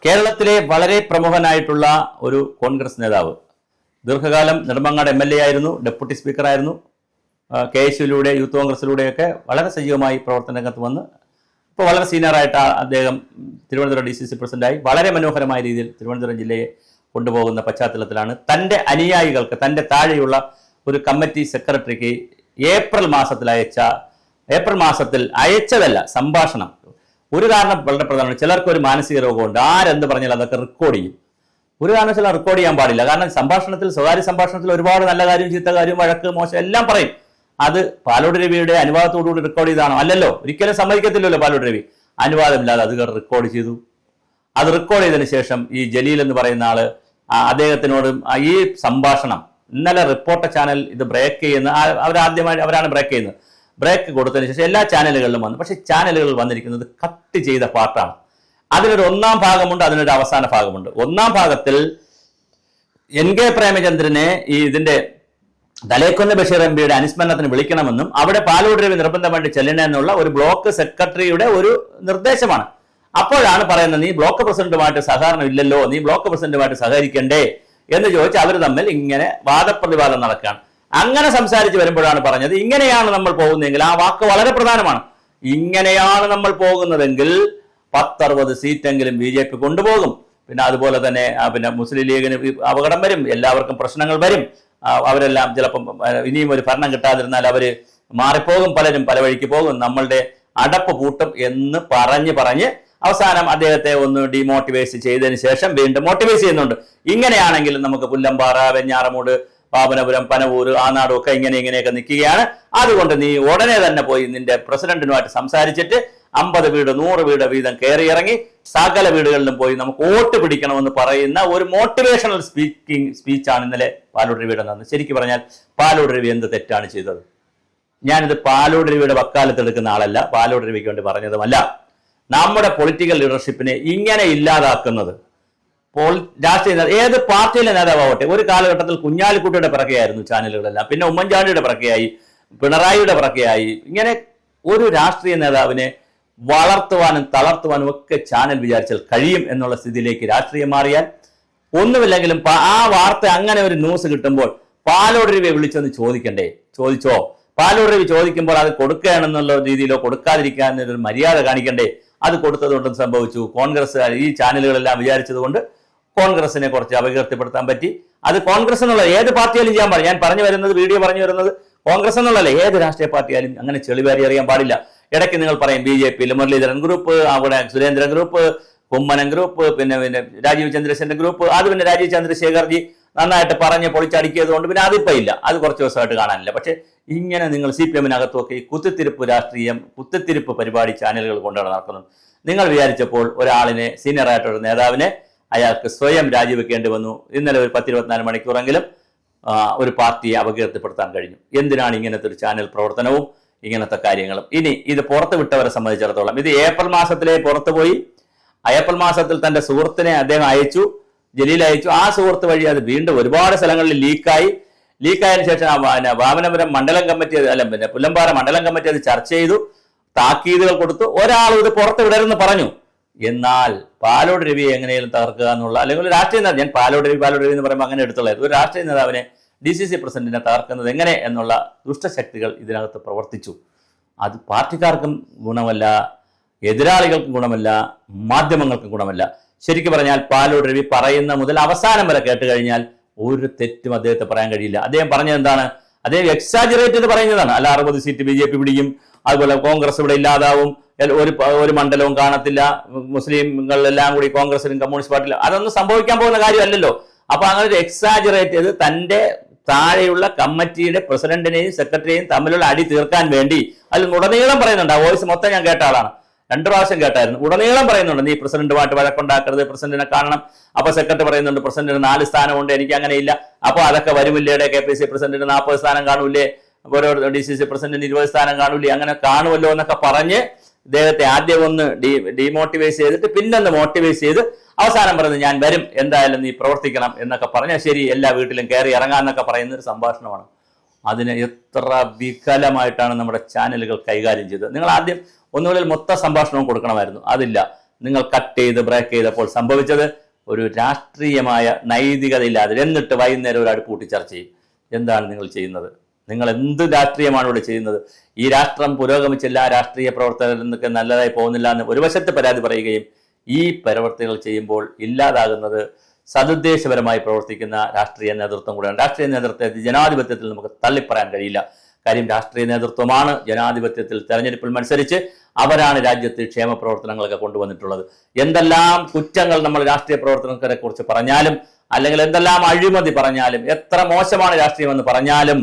കേരളത്തിലെ വളരെ പ്രമുഖനായിട്ടുള്ള ഒരു കോൺഗ്രസ് നേതാവ്, ദീർഘകാലം നെടുമങ്ങാട് MLA ആയിരുന്നു, ഡെപ്യൂട്ടി സ്പീക്കറായിരുന്നു, KSUവിലൂടെ യൂത്ത് കോൺഗ്രസിലൂടെയൊക്കെ വളരെ സജീവമായി പ്രവർത്തന രംഗത്ത് വന്ന് ഇപ്പോൾ വളരെ സീനിയറായിട്ട് അദ്ദേഹം തിരുവനന്തപുരം DCC പ്രസിഡന്റായി വളരെ മനോഹരമായ രീതിയിൽ തിരുവനന്തപുരം ജില്ലയെ കൊണ്ടുപോകുന്ന പശ്ചാത്തലത്തിലാണ് തൻ്റെ അനുയായികൾക്ക്, തൻ്റെ താഴെയുള്ള ഒരു കമ്മിറ്റി സെക്രട്ടറിക്ക് ഏപ്രിൽ മാസത്തിൽ അയച്ചതല്ല സംഭാഷണം. ഒരു കാരണം വളരെ പ്രധാനമാണ്. ചിലർക്ക് ഒരു മാനസിക രോഗമുണ്ട്, ആരെന്ത് പറഞ്ഞാൽ അതൊക്കെ റെക്കോർഡ് ചെയ്യും. ഒരു കാരണവശാലും റെക്കോർഡ് ചെയ്യാൻ പാടില്ല. കാരണം സംഭാഷണത്തിൽ, സ്വകാര്യ സംഭാഷണത്തിൽ ഒരുപാട് നല്ല കാര്യം, ചീത്ത കാര്യം, വഴക്ക്, മോശം എല്ലാം പറയും. അത് പാലോട് രവിയുടെ അനുവാദത്തോടുകൂടി റെക്കോർഡ് ചെയ്താണോ? അല്ലല്ലോ, ഒരിക്കലും സമ്മതിക്കത്തില്ലല്ലോ. പാലോട് രവി അനുവാദമില്ലാതെ അത് റെക്കോർഡ് ചെയ്തു. അത് റെക്കോർഡ് ചെയ്തതിനു ശേഷം ഈ ജലീൽ എന്ന് പറയുന്ന ആള് അദ്ദേഹത്തിനോട് ഈ സംഭാഷണം ഇന്നലെ റിപ്പോർട്ടർ ചാനൽ ഇത് ബ്രേക്ക് ചെയ്യുന്ന അവരാണ് ബ്രേക്ക് ചെയ്യുന്നത്. ബ്രേക്ക് കൊടുത്തതിന് ശേഷം എല്ലാ ചാനലുകളിലും വന്നു. പക്ഷേ ചാനലുകളിൽ വന്നിരിക്കുന്നത് കട്ട് ചെയ്ത പാർട്ടാണ്. അതിനൊരു ഒന്നാം ഭാഗമുണ്ട്, അതിനൊരു അവസാന ഭാഗമുണ്ട്. ഒന്നാം ഭാഗത്തിൽ NK പ്രേമചന്ദ്രനെ ഇതിന്റെ തലേക്കൊന്ന ബഷീർ MPയുടെ അനുസ്മരണത്തിന് വിളിക്കണമെന്നും അവിടെ പാലോട് രവി നിർബന്ധമായിട്ട് ചെല്ലണമെന്നുള്ള ഒരു ബ്ലോക്ക് സെക്രട്ടറിയുടെ ഒരു നിർദ്ദേശമാണ്. അപ്പോഴാണ് പറയുന്നത്, നീ ബ്ലോക്ക് പ്രസിഡന്റുമായിട്ട് സഹകരണം ഇല്ലല്ലോ, നീ ബ്ലോക്ക് പ്രസിഡന്റുമായിട്ട് സഹകരിക്കണ്ടേ എന്ന് ചോദിച്ച് അവർ തമ്മിൽ ഇങ്ങനെ വാദപ്രതിവാദം നടക്കുകയാണ്. അങ്ങനെ സംസാരിച്ച് വരുമ്പോഴാണ് പറഞ്ഞത്, ഇങ്ങനെയാണ് നമ്മൾ പോകുന്നതെങ്കിൽ, ആ വാക്ക് വളരെ പ്രധാനമാണ്, ഇങ്ങനെയാണ് നമ്മൾ പോകുന്നതെങ്കിൽ 10-60 സീറ്റെങ്കിലും BJP കൊണ്ടുപോകും. പിന്നെ അതുപോലെ തന്നെ പിന്നെ മുസ്ലിം ലീഗിന് അപകടം വരും, എല്ലാവർക്കും പ്രശ്നങ്ങൾ വരും. അവരെല്ലാം ചിലപ്പം ഇനിയും ഒരു ഭരണം കിട്ടാതിരുന്നാൽ അവര് മാറിപ്പോകും, പലരും പല വഴിക്ക് പോകും, നമ്മളുടെ അടപ്പ് പൂട്ടും എന്ന് പറഞ്ഞ് അവസാനം അദ്ദേഹത്തെ ഒന്ന് ഡിമോട്ടിവേറ്റ് ചെയ്തതിന് ശേഷം വീണ്ടും മോട്ടിവേറ്റ് ചെയ്യുന്നുണ്ട്. ഇങ്ങനെയാണെങ്കിൽ നമുക്ക് പുല്ലമ്പാറ, വെഞ്ഞാറമൂട്, പാപനപുരം, പനവൂർ, ആനാടും ഒക്കെ ഇങ്ങനെയൊക്കെ നിൽക്കുകയാണ്. അതുകൊണ്ട് നീ ഉടനെ തന്നെ പോയി നിന്റെ പ്രസിഡന്റിനുമായിട്ട് സംസാരിച്ചിട്ട് 50 വീട് 100 വീട് വീതം കയറി ഇറങ്ങി സകല വീടുകളിലും പോയി നമുക്ക് വോട്ട് പിടിക്കണമെന്ന് പറയുന്ന ഒരു മോട്ടിവേഷണൽ സ്പീച്ചാണ് ഇന്നലെ പാലോട് രവിയുടെ നടന്നത്. ശരിക്കും പറഞ്ഞാൽ പാലോട് രവി എന്ത് തെറ്റാണ് ചെയ്തത്? ഞാനിത് പാലോട് രവിയുടെ വക്കാലത്തെടുക്കുന്ന ആളല്ല, പാലോട് രവിക്ക് വേണ്ടി പറഞ്ഞതുമല്ല. നമ്മുടെ പൊളിറ്റിക്കൽ ലീഡർഷിപ്പിനെ ഇങ്ങനെ ഇല്ലാതാക്കുന്നത് രാഷ്ട്രീയ ഏത് പാർട്ടിയിലെ നേതാവാവട്ടെ, ഒരു കാലഘട്ടത്തിൽ കുഞ്ഞാലിക്കുട്ടിയുടെ പിറകെയായിരുന്നു ചാനലുകളെല്ലാം, പിന്നെ ഉമ്മൻചാണ്ടിയുടെ പിറകെയായി, പിണറായിയുടെ പിറകെയായി. ഇങ്ങനെ ഒരു രാഷ്ട്രീയ നേതാവിനെ വളർത്തുവാനും തളർത്തുവാനും ഒക്കെ ചാനൽ വിചാരിച്ചാൽ കഴിയും എന്നുള്ള സ്ഥിതിയിലേക്ക് രാഷ്ട്രീയം മാറിയാൽ ഒന്നുമില്ലെങ്കിലും ആ വാർത്ത അങ്ങനെ ഒരു ന്യൂസ് കിട്ടുമ്പോൾ പാലോട് രവിയെ വിളിച്ചൊന്ന് ചോദിച്ചോ? പാലോട് രവി ചോദിക്കുമ്പോൾ അത് കൊടുക്കുകയാണെന്നുള്ള രീതിയിലോ കൊടുക്കാതിരിക്കാനൊരു മര്യാദ കാണിക്കണ്ടേ? അത് കൊടുത്തതുകൊണ്ടും സംഭവിച്ചു. കോൺഗ്രസ് ഈ ചാനലുകളെല്ലാം വിചാരിച്ചത് കൊണ്ട് കോൺഗ്രസിനെ കുറച്ച് അപകീർത്തിപ്പെടുത്താൻ പറ്റി. അത് കോൺഗ്രസ് എന്നുള്ള ഏത് പാർട്ടിയാലും ചെയ്യാൻ പാടില്ല. ഞാൻ പറഞ്ഞു വരുന്നത്, വീഡിയോ പറഞ്ഞു വരുന്നത് കോൺഗ്രസ് എന്നുള്ളതല്ല, ഏത് രാഷ്ട്രീയ പാർട്ടിയാലും അങ്ങനെ ചെളിവാരി അറിയാൻ പാടില്ല. ഇടയ്ക്ക് നിങ്ങൾ പറയും BJPയിൽ മുരളീധരൻ ഗ്രൂപ്പ്, അവിടെ സുരേന്ദ്രൻ ഗ്രൂപ്പ്, കുമ്മനം ഗ്രൂപ്പ്, പിന്നെ രാജീവ് ചന്ദ്രശേഖരന്റെ ഗ്രൂപ്പ്. അത് പിന്നെ രാജീവ് ചന്ദ്രശേഖർജി നന്നായിട്ട് പറഞ്ഞ് പൊളിച്ചടുക്കിയത് കൊണ്ട് പിന്നെ അതിപ്പോൾ ഇല്ല, അത് കുറച്ച് ദിവസമായിട്ട് കാണാനില്ല. പക്ഷെ ഇങ്ങനെ നിങ്ങൾ CPM-നകത്തുമൊക്കെ ഈ കുത്തിത്തിരിപ്പ് രാഷ്ട്രീയം, കുത്തിത്തിരിപ്പ് പരിപാടി ചാനലുകൾ കൊണ്ടാണ് നടക്കുന്നത്. നിങ്ങൾ വിചാരിച്ചപ്പോൾ ഒരാളിനെ, സീനിയറായിട്ടൊരു നേതാവിനെ അയാൾക്ക് സ്വയം രാജിവെക്കേണ്ടി വന്നു. ഇന്നലെ ഒരു 10-24 മണിക്കൂറെങ്കിലും ഒരു പാർട്ടിയെ അപകീർത്തിപ്പെടുത്താൻ കഴിഞ്ഞു. എന്തിനാണ് ഇങ്ങനത്തെ ഒരു ചാനൽ പ്രവർത്തനവും ഇങ്ങനത്തെ കാര്യങ്ങളും? ഇനി ഇത് പുറത്ത് വിട്ടവരെ സംബന്ധിച്ചിടത്തോളം, ഇത് ഏപ്രിൽ മാസത്തിലെ പുറത്തു പോയി. ഏപ്രിൽ മാസത്തിൽ തന്റെ സുഹൃത്തിനെ അദ്ദേഹം അയച്ചു, ജലീൽ അയച്ചു. ആ സുഹൃത്ത് വഴി അത് വീണ്ടും ഒരുപാട് സ്ഥലങ്ങളിൽ ലീക്കായതിനു ശേഷം വാമനപുരം മണ്ഡലം കമ്മിറ്റി, പിന്നെ പുല്ലമ്പാറ മണ്ഡലം കമ്മിറ്റി അത് ചർച്ച ചെയ്തു, താക്കീതുകൾ കൊടുത്തു. ഒരാളും ഇത് പുറത്ത് വിടരുന്ന് പറഞ്ഞു. എന്നാൽ പാലോട് രവിയെ എങ്ങനെയും തകർക്കുക എന്നുള്ള, അല്ലെങ്കിൽ ഒരു രാഷ്ട്രീയ നേതാവ്, ഞാൻ പാലോട് രവി എന്ന് പറയുമ്പോൾ അങ്ങനെ എടുത്തുള്ളത്, ഒരു രാഷ്ട്രീയ നേതാവിനെ DCC പ്രസിഡന്റിനെ തകർക്കുന്നത് എങ്ങനെ എന്നുള്ള ദുഷ്ടശക്തികൾ ഇതിനകത്ത് പ്രവർത്തിച്ചു. അത് പാർട്ടിക്കാർക്കും ഗുണമല്ല, എതിരാളികൾക്കും ഗുണമല്ല, മാധ്യമങ്ങൾക്കും ഗുണമല്ല. ശരിക്കും പറഞ്ഞാൽ പാലോട് രവി പറയുന്ന മുതൽ അവസാനം വരെ കേട്ട് കഴിഞ്ഞാൽ ഒരു തെറ്റും അദ്ദേഹത്തെ പറയാൻ കഴിയില്ല. അദ്ദേഹം പറഞ്ഞത് എന്താണ്? അദ്ദേഹം എക്സാജറേറ്റ് ചെയ്ത് പറയുന്നതാണ്. അല്ല, 60 സീറ്റ് BJP പിടിക്കും, അതുപോലെ കോൺഗ്രസ് ഇവിടെ ഇല്ലാതാവും, ഒരു മണ്ഡലവും കാണത്തില്ല, മുസ്ലിങ്ങളെല്ലാം കൂടി കോൺഗ്രസിലും കമ്മ്യൂണിസ്റ്റ് പാർട്ടിയിലും, അതൊന്നും സംഭവിക്കാൻ പോകുന്ന കാര്യമല്ലല്ലോ. അപ്പൊ അങ്ങനെ ഒരു എക്സാജറേറ്റ് ചെയ്ത് തന്റെ താഴെയുള്ള കമ്മിറ്റിയുടെ പ്രസിഡന്റിനെയും സെക്രട്ടറിയെയും തമ്മിലുള്ള അടി തീർക്കാൻ വേണ്ടി അതിൽ ഉടനീളം പറയുന്നുണ്ട്. ആ വോയിസ് മൊത്തം ഞാൻ കേട്ട ആളാണ്, 2 പ്രാവശ്യം കേട്ടായിരുന്നു. ഉടനീളം പറയുന്നുണ്ട്, നീ പ്രസിഡന്റുമായിട്ട് വഴക്കുണ്ടാക്കരുത്, പ്രസിഡന്റിനെ കാണണം. അപ്പൊ സെക്രട്ടറി പറയുന്നുണ്ട്, പ്രസിഡന്റിന് 4 സ്ഥാനമുണ്ട്, എനിക്ക് അങ്ങനെ ഇല്ല. അപ്പൊ അതൊക്കെ വരുമില്ലേ, KPC പ്രസിഡന്റിന് 40 സ്ഥാനം കാണൂലേ, ഓരോ DCC പ്രസിഡന്റിന് 20 സ്ഥാനം കാണൂലേ, അങ്ങനെ കാണുമല്ലോ എന്നൊക്കെ പറഞ്ഞ് ഇദ്ദേഹത്തെ ആദ്യം ഒന്ന് ഡിമോട്ടിവേറ്റ് ചെയ്തിട്ട് പിന്നൊന്ന് മോട്ടിവേറ്റ് ചെയ്ത് അവസാനം പറയുന്നത്, ഞാൻ വരും, എന്തായാലും നീ പ്രവർത്തിക്കണം എന്നൊക്കെ പറഞ്ഞാൽ ശരി, എല്ലാ വീട്ടിലും കയറി ഇറങ്ങാന്നൊക്കെ പറയുന്ന ഒരു സംഭാഷണമാണ്. അതിനെ എത്ര വികലമായിട്ടാണ് നമ്മുടെ ചാനലുകൾ കൈകാര്യം ചെയ്തത്. നിങ്ങൾ ആദ്യം ഒന്നുകളിൽ മൊത്തം സംഭാഷണവും കൊടുക്കണമായിരുന്നു, അതില്ല. നിങ്ങൾ കട്ട് ചെയ്ത് ബ്രേക്ക് ചെയ്തപ്പോൾ സംഭവിച്ചത് ഒരു രാഷ്ട്രീയമായ നൈതികതയില്ലാതെ. എന്നിട്ട് വൈകുന്നേരം ഒരു അടുപ്പ് കൂട്ടി ചർച്ച ചെയ്യും. എന്താണ് നിങ്ങൾ ചെയ്യുന്നത്? നിങ്ങൾ എന്ത് രാഷ്ട്രീയമാണ് ഇവിടെ ചെയ്യുന്നത്? ഈ രാഷ്ട്രം പുരോഗമിച്ചില്ല, രാഷ്ട്രീയ പ്രവർത്തകർ എന്നൊക്കെ നല്ലതായി പോകുന്നില്ല എന്ന് ഒരു വശത്ത് പരാതി പറയുകയും ഈ പ്രവർത്തികൾ ചെയ്യുമ്പോൾ ഇല്ലാതാകുന്നത് സതുദ്ദേശപരമായി പ്രവർത്തിക്കുന്ന രാഷ്ട്രീയ നേതൃത്വം കൂടെയാണ്. രാഷ്ട്രീയ നേതൃത്വത്തെ ജനാധിപത്യത്തിൽ നമുക്ക് തള്ളിപ്പറയാൻ കഴിയില്ല. കാര്യം രാഷ്ട്രീയ നേതൃത്വമാണ് ജനാധിപത്യത്തിൽ തെരഞ്ഞെടുപ്പിൽ മത്സരിച്ച് അവരാണ് രാജ്യത്ത് ക്ഷേമ പ്രവർത്തനങ്ങളൊക്കെ കൊണ്ടുവന്നിട്ടുള്ളത്. എന്തെല്ലാം കുറ്റങ്ങൾ നമ്മൾ രാഷ്ട്രീയ പ്രവർത്തനക്കാരെ കുറിച്ച് പറഞ്ഞാലും, അല്ലെങ്കിൽ എന്തെല്ലാം അഴിമതി പറഞ്ഞാലും, എത്ര മോശമാണ് രാഷ്ട്രീയമെന്ന് പറഞ്ഞാലും,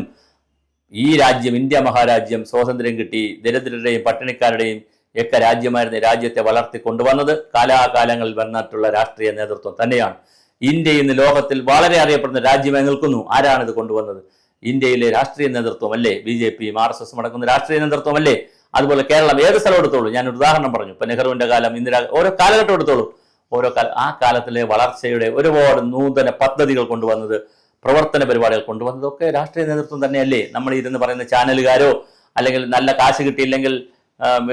ഈ രാജ്യം, ഇന്ത്യ മഹാരാജ്യം സ്വാതന്ത്ര്യം കിട്ടി ദരിദ്രരുടെയും പട്ടിണിക്കാരുടെയും ഒക്കെ രാജ്യമായിരുന്ന രാജ്യത്തെ വളർത്തി കൊണ്ടുവന്നത് കാലാകാലങ്ങളിൽ വന്നിട്ടുള്ള രാഷ്ട്രീയ നേതൃത്വം തന്നെയാണ്. ഇന്ത്യ ഇന്ന് ലോകത്തിൽ വളരെ അറിയപ്പെടുന്ന രാജ്യമായി നിൽക്കുന്നു. ആരാണിത് കൊണ്ടുവന്നത്? ഇന്ത്യയിലെ രാഷ്ട്രീയ നേതൃത്വമല്ലേ? BJP, RSS അടക്കുന്ന രാഷ്ട്രീയ നേതൃത്വമല്ലേ? അതുപോലെ കേരളം ഏത് സ്ഥലം എടുത്തോളൂ, ഞാനൊരു ഉദാഹരണം പറഞ്ഞു. ഇപ്പൊ നെഹ്റുവിന്റെ കാലം, ഇന്ദിരാ, ഓരോ കാലഘട്ടം എടുത്തോളൂ. ആ കാലത്തിലെ വളർച്ചയുടെ ഒരുപാട് നൂതന പദ്ധതികൾ കൊണ്ടുവന്നത്, പ്രവർത്തന പരിപാടികൾ കൊണ്ടുവന്നതൊക്കെ രാഷ്ട്രീയ നേതൃത്വം തന്നെയല്ലേ? നമ്മൾ ഇരുന്ന് പറയുന്ന ചാനലുകാരോ, അല്ലെങ്കിൽ നല്ല കാശ് കിട്ടിയില്ലെങ്കിൽ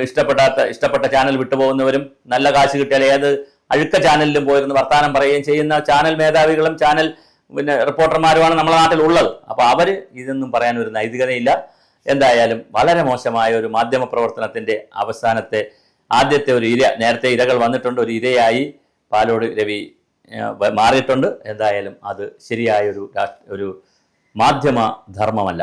ഇഷ്ടപ്പെട്ട ചാനൽ വിട്ടുപോകുന്നവരും, നല്ല കാശ് കിട്ടിയാൽ ഏത് അഴുക്ക ചാനലിലും പോയിരുന്ന് വർത്തമാനം പറയുകയും ചെയ്യുന്ന ചാനൽ മേധാവികളും ചാനൽ റിപ്പോർട്ടർമാരുമാണ് നമ്മുടെ നാട്ടിൽ ഉള്ളത്. അപ്പോൾ അവര് ഇതൊന്നും പറയാൻ ഒരു നൈതികതയില്ല. എന്തായാലും വളരെ മോശമായ ഒരു മാധ്യമ പ്രവർത്തനത്തിന്റെ അവസാനത്തെ ആദ്യത്തെ ഒരു ഇര, നേരത്തെ ഇരകൾ വന്നിട്ടുണ്ട്, ഒരു ഇരയായി പാലോട് രവി മാറിയിട്ടുണ്ട്. എന്തായാലും അത് ശരിയായ ഒരു മാധ്യമ ധർമ്മമല്ല.